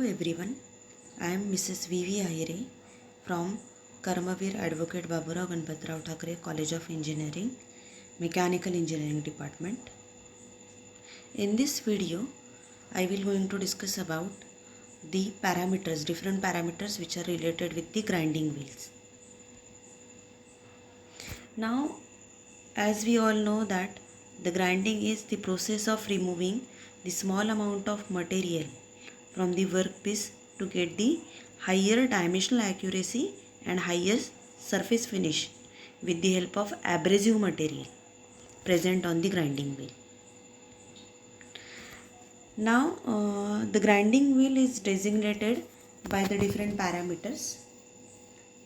everyone, I am Mrs. V.V. Ahire from Karmavir Advocate Baburao Ganpatrao Thakre College of Engineering, Mechanical Engineering Department. In this video, I will going to discuss about the parameters, different parameters which are related with the grinding wheels. Now, as we all know that the grinding is the process of removing the small amount of material from the workpiece to get the higher dimensional accuracy and higher surface finish with the help of abrasive material present on the grinding wheel. Now the grinding wheel is designated by the different parameters.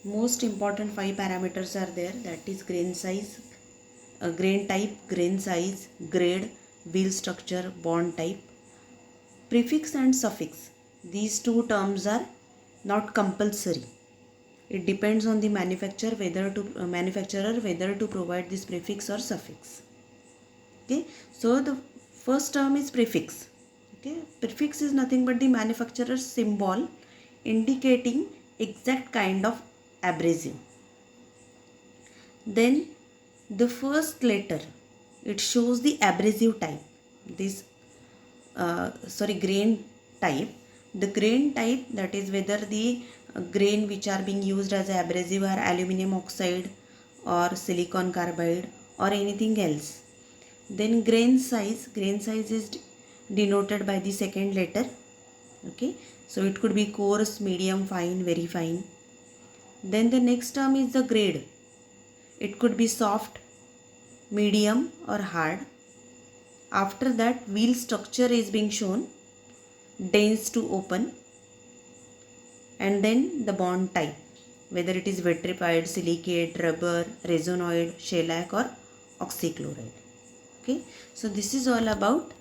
Most important 5 parameters are there, that is grain size, grain type, grain size, grade, wheel structure, bond type. Prefix and suffix, these two terms are not compulsory. It depends on the manufacturer whether to provide this prefix or suffix. Okay, so the first term is prefix. Okay, prefix is nothing but the manufacturer's symbol indicating exact kind of abrasive. Then the first letter, it shows the abrasive type. Grain type. The grain type, that is whether the grain which are being used as abrasive are aluminum oxide or silicon carbide or anything else. Then grain size is denoted by the second letter. Okay, so it could be coarse, medium, fine, very fine. Then the next term is the grade. It could be soft, medium or hard. After that, wheel structure is being shown, dense to open, and then the bond type, whether it is vitrified, silicate, rubber, resonoid, shellac or oxychloride. Okay, so this is all about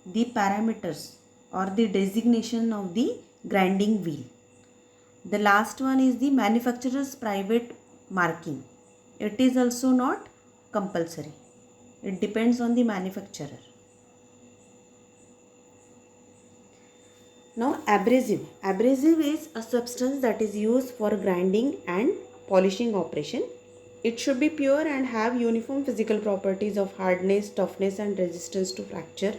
the parameters or the designation of the grinding wheel. The last one is the manufacturer's private marking. It is also not compulsory. It depends on the manufacturer. Now abrasive. Abrasive is a substance that is used for grinding and polishing operation. It should be pure and have uniform physical properties of hardness, toughness and resistance to fracture.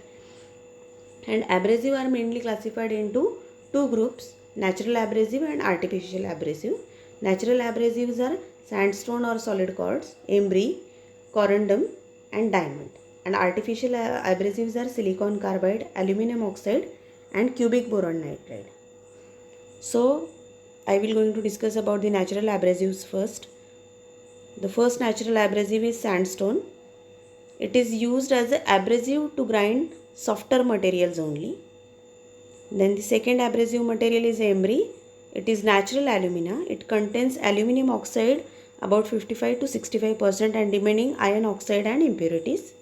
And abrasive are mainly classified into two groups, natural abrasive and artificial abrasive. Natural abrasives are sandstone or solid quartz, emery, corundum and diamond. And artificial abrasives are silicon carbide, aluminum oxide and cubic boron nitride. So I will going to discuss about the natural abrasives first. The first natural abrasive is sandstone. It is used as an abrasive to grind softer materials only. Then the second abrasive material is emery. It is natural alumina. It contains aluminum oxide about 55 to 65% and remaining iron oxide and impurities.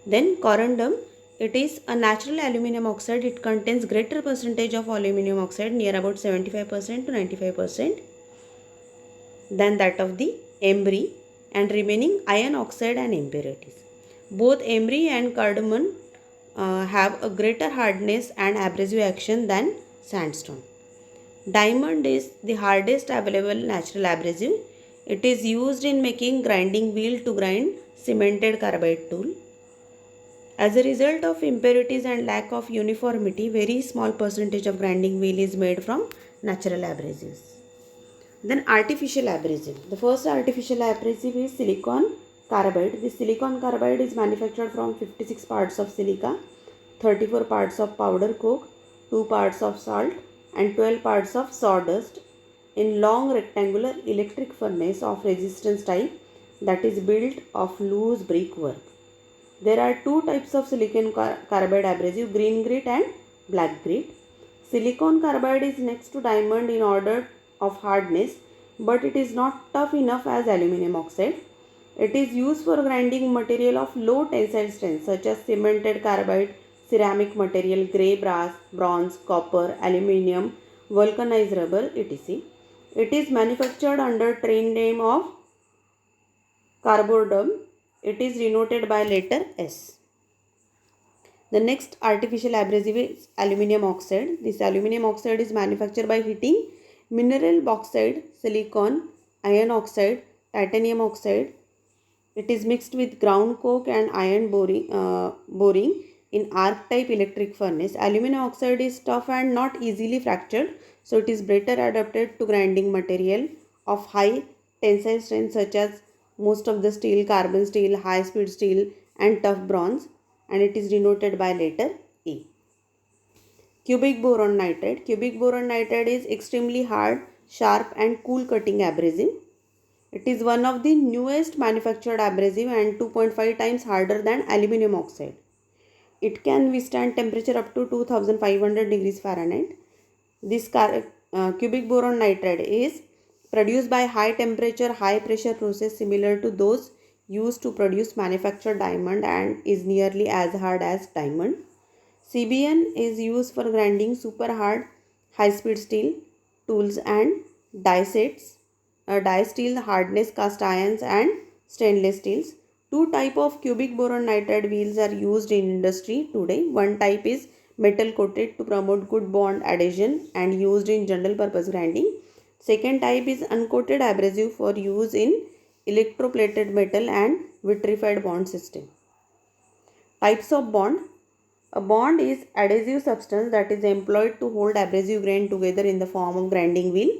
Then corundum, it is a natural aluminum oxide. It contains greater percentage of aluminum oxide, near about 75% to 95% than that of the emery, and remaining iron oxide and impurities. Both emery and cardamom have a greater hardness and abrasive action than sandstone. Diamond is the hardest available natural abrasive. It is used in making grinding wheel to grind cemented carbide tool. As a result of impurities and lack of uniformity, very small percentage of grinding wheel is made from natural abrasives. Then artificial abrasive. The first artificial abrasive is silicon carbide. The silicon carbide is manufactured from 56 parts of silica, 34 parts of powder coke, 2 parts of salt and 12 parts of sawdust in long rectangular electric furnace of resistance type that is built of loose brickwork. There are two types of silicon carbide abrasive, green grit and black grit. Silicon carbide is next to diamond in order of hardness, but it is not tough enough as aluminum oxide. It is used for grinding material of low tensile strength such as cemented carbide, ceramic material, grey brass, bronze, copper, aluminum, vulcanized rubber, etc. It is manufactured under trade name of carbodum. It is denoted by letter S. The next artificial abrasive is aluminum oxide. This aluminum oxide is manufactured by heating mineral bauxite, silicon, iron oxide, titanium oxide. It is mixed with ground coke and iron boring in arc-type electric furnace. Aluminum oxide is tough and not easily fractured, so it is better adapted to grinding material of high tensile strength such as most of the steel, carbon steel, high-speed steel, and tough bronze, and it is denoted by letter E. Cubic boron nitride. Cubic boron nitride is extremely hard, sharp, and cool cutting abrasive. It is one of the newest manufactured abrasive and 2.5 times harder than aluminum oxide. It can withstand temperature up to 2500 degrees Fahrenheit. This cubic boron nitride is produced by high temperature, high pressure process similar to those used to produce manufactured diamond and is nearly as hard as diamond. CBN is used for grinding super hard high speed steel tools and die sets, die steel, hardness cast irons and stainless steels. Two type of cubic boron nitride wheels are used in industry today. One type is metal coated to promote good bond adhesion and used in general purpose grinding. Second type is uncoated abrasive for use in electroplated metal and vitrified bond system. Types of bond. A bond is adhesive substance that is employed to hold abrasive grain together in the form of grinding wheel.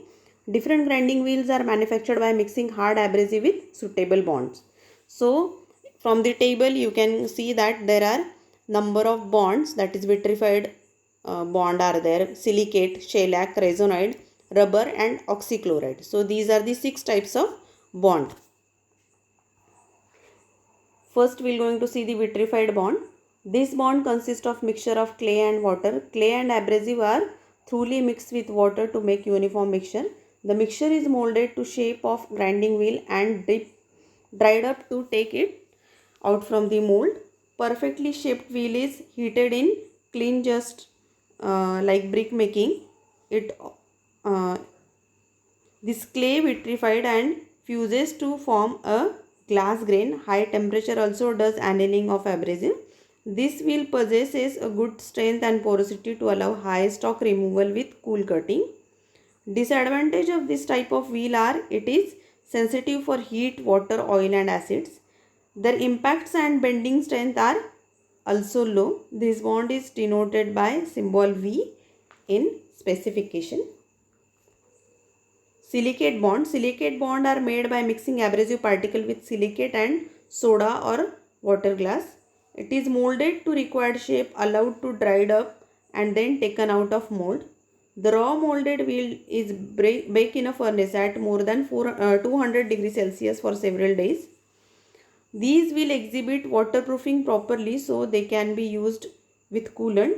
Different grinding wheels are manufactured by mixing hard abrasive with suitable bonds. So from the table you can see that there are number of bonds, that is vitrified bond are there, silicate, shellac, resinide, rubber and oxychloride. So these are the 6 types of bond. First we are going to see the vitrified bond. This bond consists of mixture of clay and water. Clay and abrasive are thoroughly mixed with water to make uniform mixture. The mixture is molded to shape of grinding wheel and dried up to take it out from the mold. Perfectly shaped wheel is heated in clean just like brick making. This clay vitrified and fuses to form a glass grain. High temperature also does annealing of abrasive. This wheel possesses a good strength and porosity to allow high stock removal with cool cutting. Disadvantage of this type of wheel are it is sensitive for heat, water, oil and acids. Their impacts and bending strength are also low. This bond is denoted by symbol V in specification. Silicate bond. Silicate bond are made by mixing abrasive particle with silicate and soda or water glass. It is molded to required shape, allowed to dried up and then taken out of mold. The raw molded wheel is baked in a furnace at more than 200 degrees Celsius for several days. These will exhibit waterproofing properly so they can be used with coolant.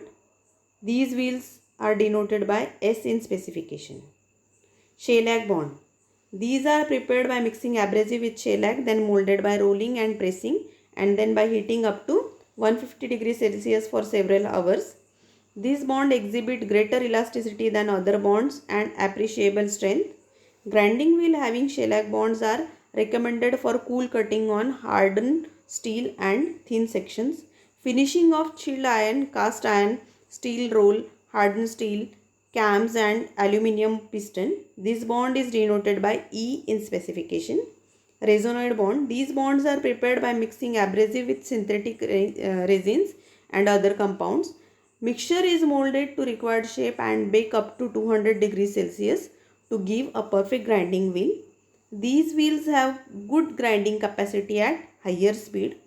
These wheels are denoted by S in specification. Shellac bond. These are prepared by mixing abrasive with shellac, then molded by rolling and pressing and then by heating up to 150 degrees Celsius for several hours. This bond exhibit greater elasticity than other bonds and appreciable strength. Grinding wheel having shellac bonds are recommended for cool cutting on hardened steel and thin sections. Finishing of chilled iron, cast iron, steel roll, hardened steel, cams and aluminium piston. This bond is denoted by E in specification. Resinide bond. These bonds are prepared by mixing abrasive with synthetic resins and other compounds. Mixture is molded to required shape and bake up to 200 degrees Celsius to give a perfect grinding wheel. These wheels have good grinding capacity at higher speed.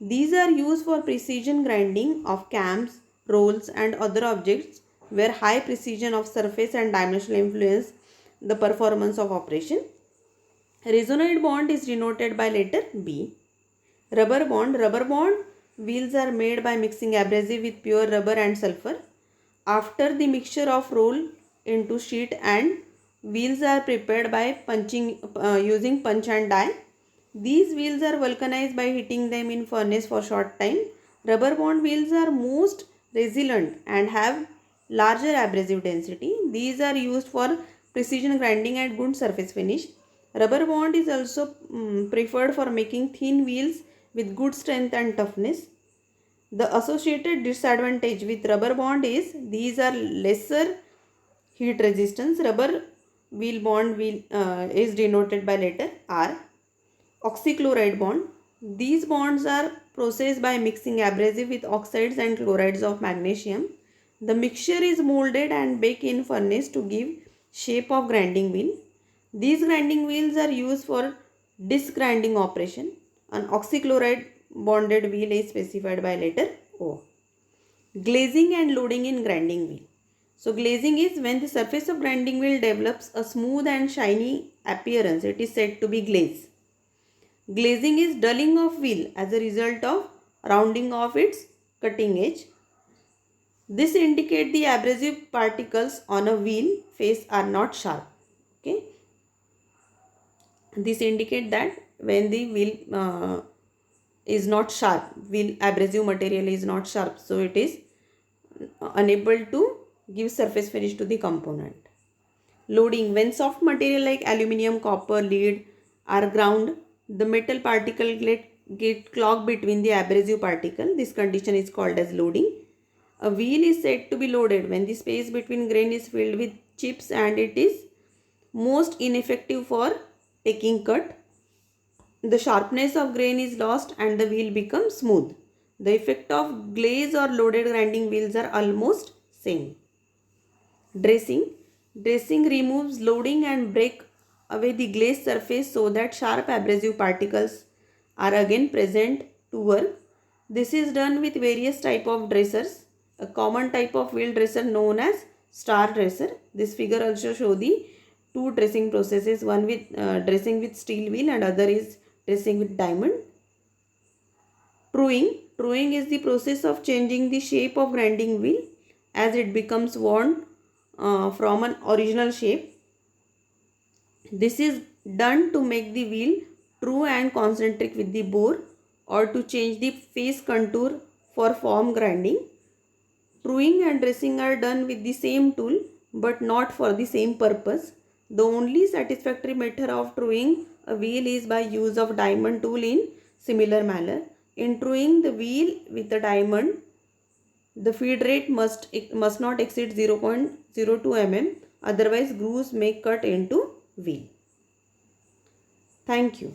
These are used for precision grinding of cams, rolls and other objects where high precision of surface and dimensional influence the performance of operation. Resinide bond is denoted by letter B. Rubber bond. Rubber bond wheels are made by mixing abrasive with pure rubber and sulfur. After the mixture of roll into sheet and wheels are prepared by using punch and die. These wheels are vulcanized by heating them in furnace for short time. Rubber bond wheels are most resilient and have larger abrasive density. These are used for precision grinding and good surface finish. Rubber bond is also preferred for making thin wheels with good strength and toughness. The associated disadvantage with rubber bond is these are lesser heat resistance. Rubber wheel bond is denoted by letter R. Oxychloride bond. These bonds are processed by mixing abrasive with oxides and chlorides of magnesium. The mixture is molded and baked in furnace to give shape of grinding wheel. These grinding wheels are used for disc grinding operation. An oxychloride bonded wheel is specified by letter O. Glazing and loading in grinding wheel. So glazing is when the surface of grinding wheel develops a smooth and shiny appearance. It is said to be glaze. Glazing is dulling of wheel as a result of rounding off its cutting edge. This indicates the abrasive particles on a wheel face are not sharp. Okay. This indicates that when the wheel is not sharp, wheel abrasive material is not sharp, so it is unable to give surface finish to the component. Loading. When soft material like aluminium, copper, lead are ground, the metal particle get clogged between the abrasive particle. This condition is called as loading. A wheel is said to be loaded when the space between grain is filled with chips and it is most ineffective for taking cut. The sharpness of grain is lost and the wheel becomes smooth. The effect of glaze or loaded grinding wheels are almost same. Dressing. Dressing removes loading and break away the glazed surface so that sharp abrasive particles are again present to work. This is done with various type of dressers. A common type of wheel dresser known as star dresser. This figure also show the two dressing processes. One with dressing with steel wheel and other is dressing with diamond. Truing. Truing is the process of changing the shape of grinding wheel as it becomes worn from an original shape. This is done to make the wheel true and concentric with the bore or to change the face contour for form grinding. Truing and dressing are done with the same tool but not for the same purpose. The only satisfactory method of truing a wheel is by use of diamond tool in similar manner. In truing the wheel with a diamond, the feed rate must not exceed 0.02 mm, otherwise grooves may cut into wheel. Thank you.